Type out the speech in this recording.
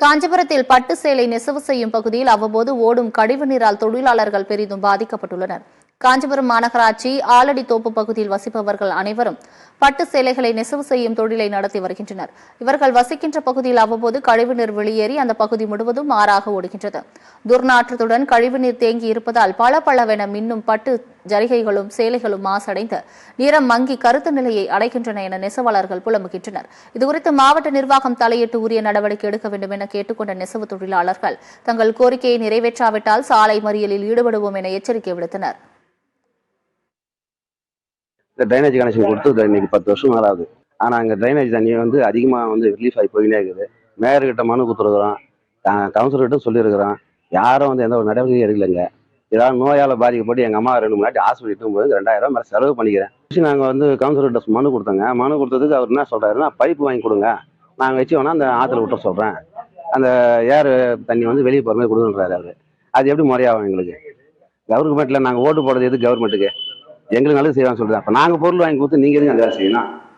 காஞ்சிபுரத்தில் பட்டு சேலை நெசவு செய்யும் பகுதியில் அவ்வப்போது ஓடும் கழிவுநீரால் தொழிலாளர்கள் பெரிதும் பாதிக்கப்பட்டுள்ளனர். காஞ்சிபுரம் மாநகராட்சி ஆலடி தோப்பு பகுதியில் வசிப்பவர்கள் அனைவரும் பட்டு சேலைகளை நெசவு செய்யும் தொழிலை நடத்தி வருகின்றனர். இவர்கள் வசிக்கின்ற பகுதியில் அவ்வப்போது கழிவுநீர் வெளியேறி அந்த பகுதி முழுவதும் ஆறாக ஓடுகின்றது. துர்நாற்றத்துடன் கழிவுநீர் தேங்கி இருப்பதால் பளபளவென மின்னும் பட்டு ஜரிகைகளும் சேலைகளும் மாசடைந்து நிறம் மங்கி கருத்து நிலையை அடைகின்றன என நெசவாளர்கள் புலம்புகின்றனர். இதுகுறித்து மாவட்ட நிர்வாகம் தலையிட்டு உரிய நடவடிக்கை எடுக்க வேண்டும் என கேட்டுக்கொண்ட நெசவு தொழிலாளர்கள் தங்கள் கோரிக்கையை நிறைவேற்றாவிட்டால் சாலை மறியலில் ஈடுபடுவோம் என எச்சரிக்கை விடுத்தனர். இந்த ட்ரைனேஜ் கனெக்ஷன் கொடுத்து இன்னைக்கு 10 வருஷம் மேலே ஆகுது. ஆனால் அங்கே ட்ரைனேஜ் தண்ணி அதிகமாக ரிலீஃப் ஆகி போயினே இருக்குது. மேயர்கிட்ட மனு கொடுத்துருக்குறோம், கவுன்சிலர்கிட்ட சொல்லியிருக்கிறோம். யாரும் எந்த ஒரு நடவடிக்கையும் எடுக்கலைங்க. ஏதாவது நோயால் பாதிக்கப்பட்டு எங்கள் அம்மா 2 மணி ஹாஸ்பிட்டல் போது 2000 மேலே செலவு பண்ணிக்கிறேன். நாங்கள் கவுன்சிலர்கிட்ட மனு கொடுத்தோங்க. மனு கொடுத்ததுக்கு அவர் என்ன சொல்கிறாருன்னா, பைப்பு வாங்கி கொடுங்க, நாங்கள் வச்சு வேணா அந்த ஆற்றுல விட்ட சொல்கிறேன், அந்த ஏர் தண்ணி வெளியே போகிற மாதிரி கொடுக்குன்றாரு அவர். அது எப்படி முறையாகும் எங்களுக்கு? கவர்மெண்ட்டில் நாங்கள் ஓட்டு போடுறது எது கவர்மெண்ட்டுக்கு? எங்களுக்கு நல்லது செய்வாங்க சொல்லுது. அப்போ நாங்கள் பொருள் வாங்கி கொடுத்து நீங்கள் எதுக்கு அந்த வேலை செய்யணும்?